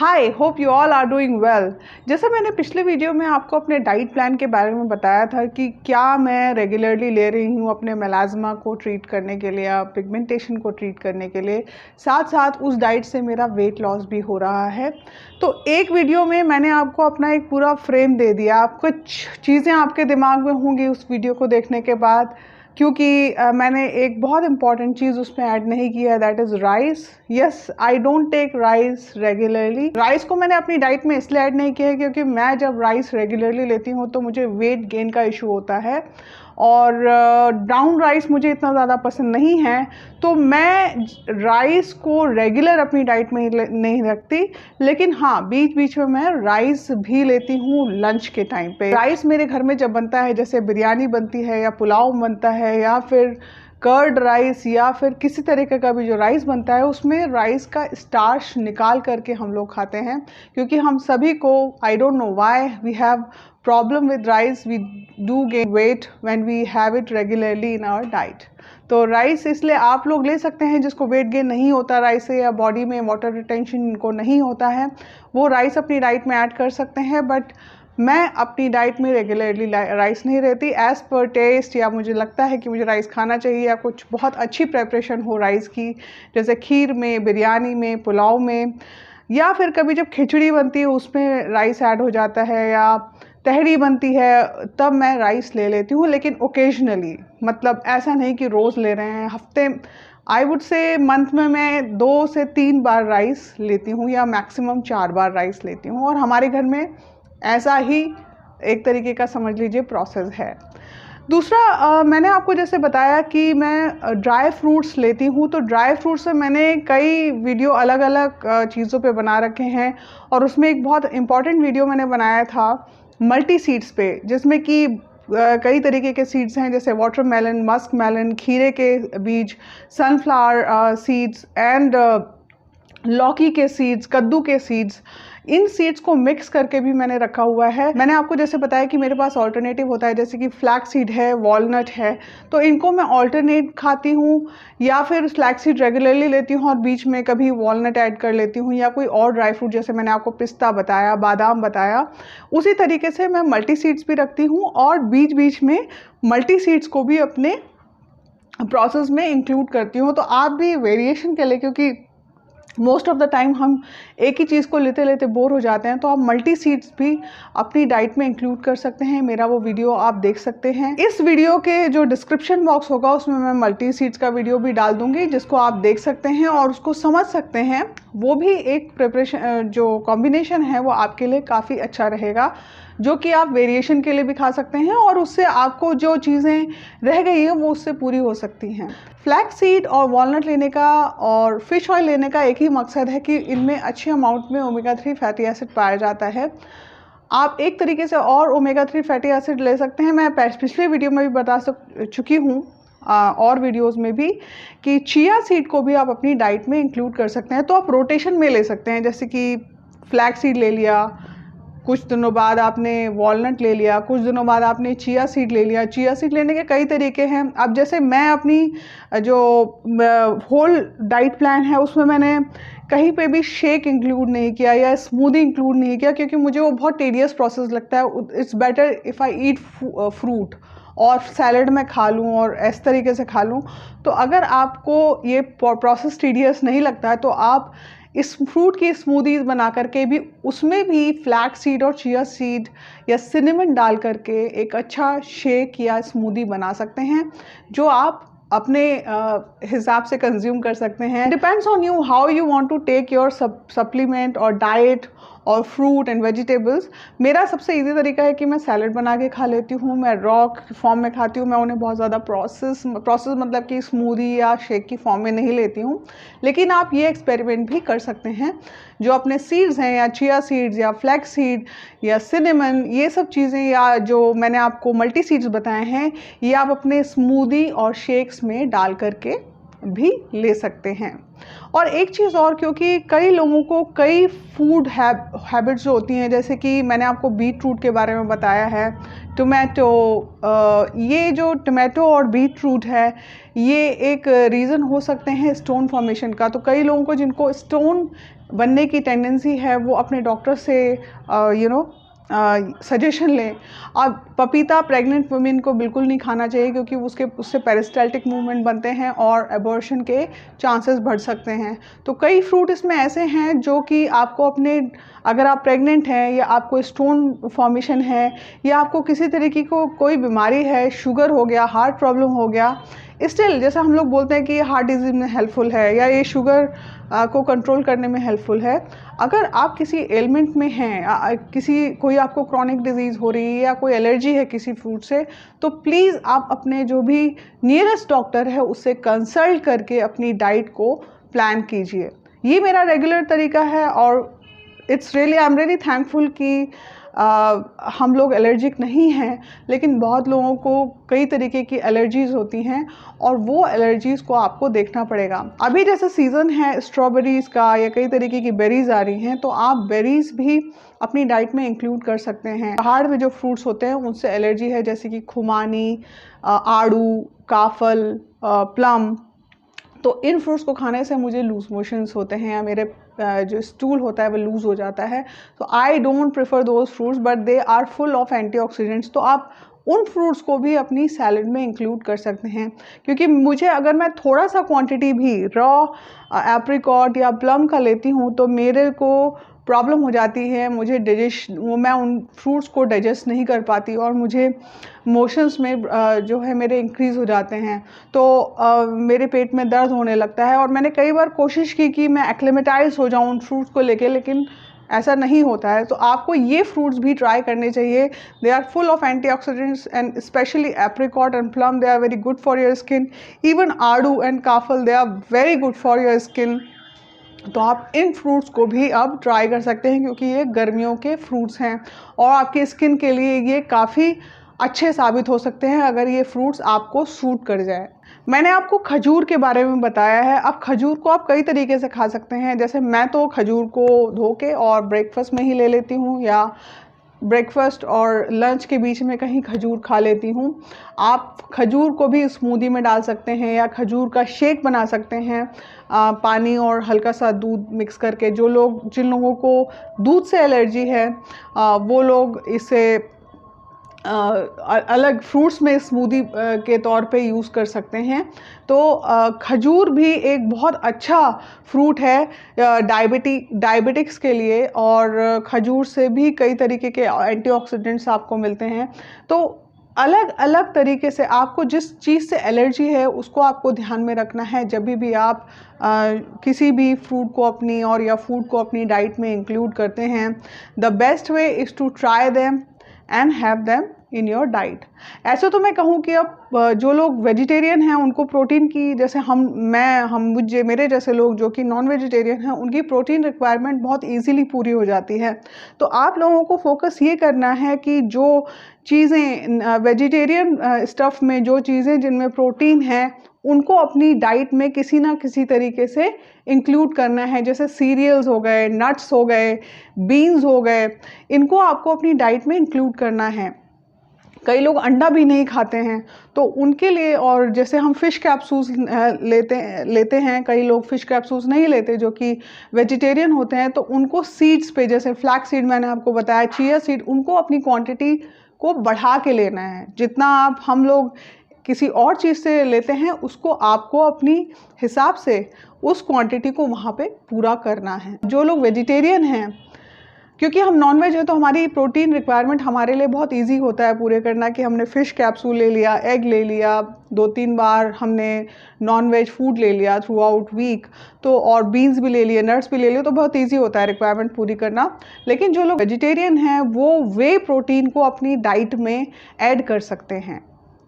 Hi, hope you all are doing well. जैसे मैंने पिछले वीडियो में आपको अपने डाइट प्लान के बारे में बताया था कि क्या मैं रेगुलरली ले रही हूँ अपने मेलाज्मा को ट्रीट करने के लिए या पिगमेंटेशन को ट्रीट करने के लिए, साथ साथ उस डाइट से मेरा वेट लॉस भी हो रहा है। तो एक वीडियो में मैंने आपको अपना एक पूरा फ्रेम दे दिया। आप कुछ चीज़ें आपके दिमाग में होंगी उस वीडियो को देखने के बाद, क्योंकि मैंने एक बहुत इंपॉर्टेंट चीज़ उसमें ऐड नहीं किया, that is rice. Yes, I don't take rice regularly. Rice को मैंने अपनी डाइट में इसलिए ऐड नहीं किया है क्योंकि मैं जब राइस रेगुलरली लेती हूँ तो मुझे वेट गेन का इशू होता है और ब्राउन राइस मुझे इतना ज़्यादा पसंद नहीं है। तो मैं राइस को रेगुलर अपनी डाइट में नहीं रखती, लेकिन हाँ, बीच बीच में मैं राइस भी लेती हूँ लंच के टाइम पे। राइस मेरे घर में जब बनता है, जैसे बिरयानी बनती है या पुलाव बनता है या फिर कर्ड राइस या फिर किसी तरीके का भी जो राइस बनता है, उसमें राइस का स्टार्च निकाल करके हम लोग खाते हैं, क्योंकि हम सभी को, I don't know why we have problem with rice, we do gain weight when we have it regularly in our diet. तो राइस इसलिए आप लोग ले सकते हैं जिसको वेट गेन नहीं होता राइस से, या बॉडी में वाटर रिटेंशन को नहीं होता है, वो राइस अपनी डाइट में ऐड कर सकते हैं। बट मैं अपनी डाइट में रेगुलरली राइस नहीं रहती, एज़ पर टेस्ट, या मुझे लगता है कि मुझे राइस खाना चाहिए या कुछ बहुत अच्छी प्रेपरेशन हो राइस की, जैसे खीर में, बिरयानी में, पुलाव में, या फिर कभी जब खिचड़ी बनती है उसमें राइस ऐड हो जाता है, या तहरी बनती है, तब मैं राइस ले लेती हूँ, लेकिन ओकेजनली। मतलब ऐसा नहीं कि रोज़ ले रहे हैं। हफ्ते, आई वुड से मंथ में मैं 2 से 3 बार राइस लेती हूँ, या मैक्सिमम 4 बार राइस लेती हूँ। और हमारे घर में ऐसा ही एक तरीके का समझ लीजिए प्रोसेस है। दूसरा, मैंने आपको जैसे बताया कि मैं ड्राई फ्रूट्स लेती हूँ, तो ड्राई फ्रूट्स से मैंने कई वीडियो अलग अलग चीज़ों पे बना रखे हैं, और उसमें एक बहुत इम्पॉर्टेंट वीडियो मैंने बनाया था मल्टी सीड्स पे, जिसमें कि कई तरीके के सीड्स हैं, जैसे वाटरमेलन, मस्क मेलन, खीरे के बीज, सनफ्लावर सीड्स एंड लौकी के सीड्स, कद्दू के सीड्स। इन सीड्स को मिक्स करके भी मैंने रखा हुआ है। मैंने आपको जैसे बताया कि मेरे पास ऑल्टरनेटिव होता है, जैसे कि फ्लैक्स सीड है, वॉलनट है, तो इनको मैं ऑल्टरनेट खाती हूँ, या फिर फ्लैक्स सीड रेगुलरली लेती हूँ और बीच में कभी वॉलनट ऐड कर लेती हूँ, या कोई और ड्राई फ्रूट, जैसे मैंने आपको पिस्ता बताया, बादाम बताया, उसी तरीके से मैं मल्टी सीड्स भी रखती हूँ और बीच बीच में मल्टी सीड्स को भी अपने प्रोसेस में इंक्लूड करती हूँ। तो आप भी वेरिएशन के लिए, क्योंकि मोस्ट ऑफ द टाइम हम एक ही चीज़ को लेते लेते बोर हो जाते हैं, तो आप मल्टी सीड्स भी अपनी डाइट में इंक्लूड कर सकते हैं। मेरा वो वीडियो आप देख सकते हैं। इस वीडियो के जो डिस्क्रिप्शन बॉक्स होगा उसमें मैं मल्टी सीड्स का वीडियो भी डाल दूंगी, जिसको आप देख सकते हैं और उसको समझ सकते हैं। वो भी एक प्रिपरेशन, जो कॉम्बिनेशन है वो आपके लिए काफ़ी अच्छा रहेगा, जो कि आप वेरिएशन के लिए भी खा सकते हैं, और उससे आपको जो चीज़ें रह गई हैं वो उससे पूरी हो सकती हैं। फ्लैक्स सीड और वॉलनट लेने का और फिश ऑयल लेने का एक ही मकसद है कि इनमें अच्छे अमाउंट में ओमेगा 3 फैटी एसिड पाया जाता है। आप एक तरीके से और ओमेगा 3 फैटी एसिड ले सकते हैं। मैं पिछले वीडियो में भी बता चुकी हूँ, और वीडियोस में भी, कि चिया सीड को भी आप अपनी डाइट में इंक्लूड कर सकते हैं। तो आप रोटेशन में ले सकते हैं, जैसे कि फ्लैक्स सीड ले लिया, कुछ दिनों बाद आपने वॉलनट ले लिया, कुछ दिनों बाद आपने चिया सीड ले लिया। चिया सीड लेने के कई तरीके हैं। अब जैसे मैं अपनी जो होल डाइट प्लान है उसमें मैंने कहीं पे भी शेक इंक्लूड नहीं किया या स्मूदी इंक्लूड नहीं किया, क्योंकि मुझे वो बहुत टेडियस प्रोसेस लगता है। It's better if I eat fruit और सैलड में खा लूँ और इस तरीके से खा लूँ। तो अगर आपको ये प्रोसेस टीडियस नहीं लगता है, तो आप इस फ्रूट की स्मूदीज़ बना करके भी उसमें भी फ्लैक्स सीड और चिया सीड या सिनेमन डाल करके एक अच्छा शेक या स्मूदी बना सकते हैं, जो आप अपने हिसाब से कंज्यूम कर सकते हैं। Depends on you how you want to take your supplement और डाइट और फ्रूट एंड वेजिटेबल्स। मेरा सबसे इजी तरीका है कि मैं सैलड बना के खा लेती हूँ। मैं रॉ फॉर्म में खाती हूँ। मैं उन्हें बहुत ज़्यादा प्रोसेस मतलब कि स्मूदी या शेक की फॉर्म में नहीं लेती हूँ। लेकिन आप ये एक्सपेरिमेंट भी कर सकते हैं, जो अपने सीड्स हैं, या चिया सीड्स या फ्लैक्स सीड या सिनेमन, ये सब चीज़ें, या जो मैंने आपको मल्टी सीड्स बताए हैं, ये आप अपने स्मूदी और शेक्स में डाल करके भी ले सकते हैं। और एक चीज़ और, क्योंकि कई लोगों को कई फूड हैबिट्स जो होती हैं, जैसे कि मैंने आपको बीट रूट के बारे में बताया है, टोमेटो, ये जो टोमेटो और बीट रूट है, ये एक रीज़न हो सकते हैं स्टोन फॉर्मेशन का। तो कई लोगों को जिनको स्टोन बनने की टेंडेंसी है वो अपने डॉक्टर से सजेशन लें। और पपीता प्रेग्नेंट वुमेन को बिल्कुल नहीं खाना चाहिए क्योंकि उससे पेरिस्टाल्टिक मूवमेंट बनते हैं और एबॉर्शन के चांसेस बढ़ सकते हैं। तो कई फ्रूट इसमें ऐसे हैं जो कि आपको अगर आप प्रेग्नेंट हैं या आपको स्टोन फॉर्मेशन है या आपको किसी तरीके को कोई बीमारी है, शुगर हो गया, हार्ट प्रॉब्लम हो गया, स्टिल जैसा हम लोग बोलते हैं कि ये हार्ट डिजीज में हेल्पफुल है या ये शुगर को कंट्रोल करने में हेल्पफुल है। अगर आप किसी एलिमेंट में हैं, कोई आपको क्रॉनिक डिजीज़ हो रही है या कोई एलर्जी है किसी फ्रूट से, तो प्लीज़ आप अपने जो भी नियरेस्ट डॉक्टर है उससे कंसल्ट करके अपनी डाइट को प्लान कीजिए। ये मेरा रेगुलर तरीका है और आई एम रियली थैंकफुल कि हम लोग एलर्जिक नहीं हैं, लेकिन बहुत लोगों को कई तरीके की एलर्जीज़ होती हैं और वो एलर्जीज़ को आपको देखना पड़ेगा। अभी जैसे सीज़न है स्ट्रॉबेरीज़ का या कई तरीके की बेरीज़ आ रही हैं, तो आप बेरीज़ भी अपनी डाइट में इंक्लूड कर सकते हैं। पहाड़ में जो फ्रूट्स होते हैं उनसे एलर्जी है, जैसे कि खुमानी, आड़ू, काफल, प्लम, तो इन फ्रूट्स को खाने से मुझे लूज मोशंस होते हैं या मेरे जो स्टूल होता है वो लूज़ हो जाता है। तो I don't prefer those fruits but they are full of antioxidants. तो आप उन फ्रूट्स को भी अपनी सैलड में इंक्लूड कर सकते हैं, क्योंकि अगर मैं थोड़ा सा क्वांटिटी भी रॉ एप्रिकॉट या प्लम का लेती हूँ तो मेरे को प्रॉब्लम हो जाती है, मैं उन फ्रूट्स को डाइजेस्ट नहीं कर पाती और मुझे मोशंस में जो है मेरे इंक्रीज़ हो जाते हैं। तो मेरे पेट में दर्द होने लगता है और मैंने कई बार कोशिश की कि मैं एक्लेमेटाइज हो जाऊँ उन फ्रूट्स को लेके, लेकिन ऐसा नहीं होता है। तो आपको ये फ्रूट्स भी ट्राई करने चाहिए। They are full of antioxidants and specially apricot and plum, they are very good for your skin. Even aadu and kafal, they are very good for your skin. तो आप इन फ्रूट्स को भी अब ट्राई कर सकते हैं क्योंकि ये गर्मियों के फ्रूट्स हैं और आपकी स्किन के लिए ये काफ़ी अच्छे साबित हो सकते हैं अगर ये फ्रूट्स आपको सूट कर जाए। मैंने आपको खजूर के बारे में बताया है। अब खजूर को आप कई तरीके से खा सकते हैं। जैसे मैं तो खजूर को धो के और ब्रेकफास्ट में ही ले लेती हूँ या ब्रेकफास्ट और लंच के बीच में कहीं खजूर खा लेती हूँ। आप खजूर को भी स्मूदी में डाल सकते हैं या खजूर का शेक बना सकते हैं, पानी और हल्का सा दूध मिक्स करके। जिन लोगों को दूध से एलर्जी है वो लोग इसे अलग फ्रूट्स में स्मूदी के तौर पे यूज़ कर सकते हैं। तो खजूर भी एक बहुत अच्छा फ्रूट है डायबिटिक्स के लिए और खजूर से भी कई तरीके के एंटीऑक्सीडेंट्स आपको मिलते हैं। तो अलग अलग तरीके से आपको जिस चीज़ से एलर्जी है उसको आपको ध्यान में रखना है जब भी आप किसी भी फ्रूट को या फूड को अपनी डाइट में इंक्लूड करते हैं। The best way is to try them and have them in your diet. ऐसे तो मैं कहूँ कि अब जो लोग वेजिटेरियन हैं उनको प्रोटीन की, जैसे मेरे जैसे लोग जो कि नॉन वेजिटेरियन हैं, उनकी प्रोटीन रिक्वायरमेंट बहुत इजीली पूरी हो जाती है। तो आप लोगों को फोकस ये करना है कि जो चीज़ें वेजिटेरियन स्टफ़ में जो चीज़ें जिनमें प्रोटीन है उनको अपनी डाइट में किसी ना किसी तरीके से इंक्लूड करना है। जैसे सीरियल्स हो गए, नट्स हो गए, बीन्स हो गए, इनको आपको अपनी डाइट में इंक्लूड करना है। कई लोग अंडा भी नहीं खाते हैं तो उनके लिए, और जैसे हम फ़िश कैप्सूल्स लेते हैं, कई लोग फ़िश कैप्सूल्स नहीं लेते जो कि वेजिटेरियन होते हैं, तो उनको सीड्स पे, जैसे फ्लैक्स सीड मैंने आपको बताया, चिया सीड, उनको अपनी क्वांटिटी को बढ़ा के लेना है। जितना हम लोग किसी और चीज़ से लेते हैं उसको आपको अपनी हिसाब से उस क्वांटिटी को वहाँ पे पूरा करना है। जो लोग वेजिटेरियन हैं, क्योंकि हम नॉन वेज है तो हमारी प्रोटीन रिक्वायरमेंट हमारे लिए बहुत इजी होता है पूरे करना, कि हमने फ़िश कैप्सूल ले लिया, एग ले लिया, 2-3 बार हमने नॉन वेज फूड ले लिया थ्रू आउट वीक, तो और बीन्स भी ले लिए, नट्स भी ले लिए, तो बहुत इजी होता है रिक्वायरमेंट पूरी करना। लेकिन जो लोग वेजिटेरियन हैं वो वे प्रोटीन को अपनी डाइट में ऐड कर सकते हैं।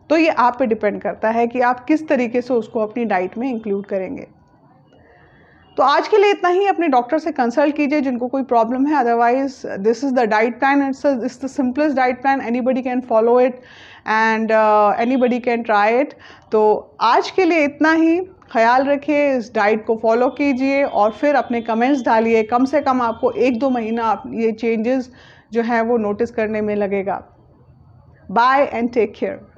तो ये आप पे डिपेंड करता है कि आप किस तरीके से उसको अपनी डाइट में इंक्लूड करेंगे। तो आज के लिए इतना ही। अपने डॉक्टर से कंसल्ट कीजिए जिनको कोई प्रॉब्लम है। Otherwise this is the diet plan, it's the simplest diet plan, anybody can follow it and anybody can try it. तो आज के लिए इतना ही। ख्याल रखिए, इस डाइट को फॉलो कीजिए और फिर अपने कमेंट्स डालिए। कम से कम आपको 1-2 महीना ये चेंजेस जो हैं वो नोटिस करने में लगेगा। Bye and take care.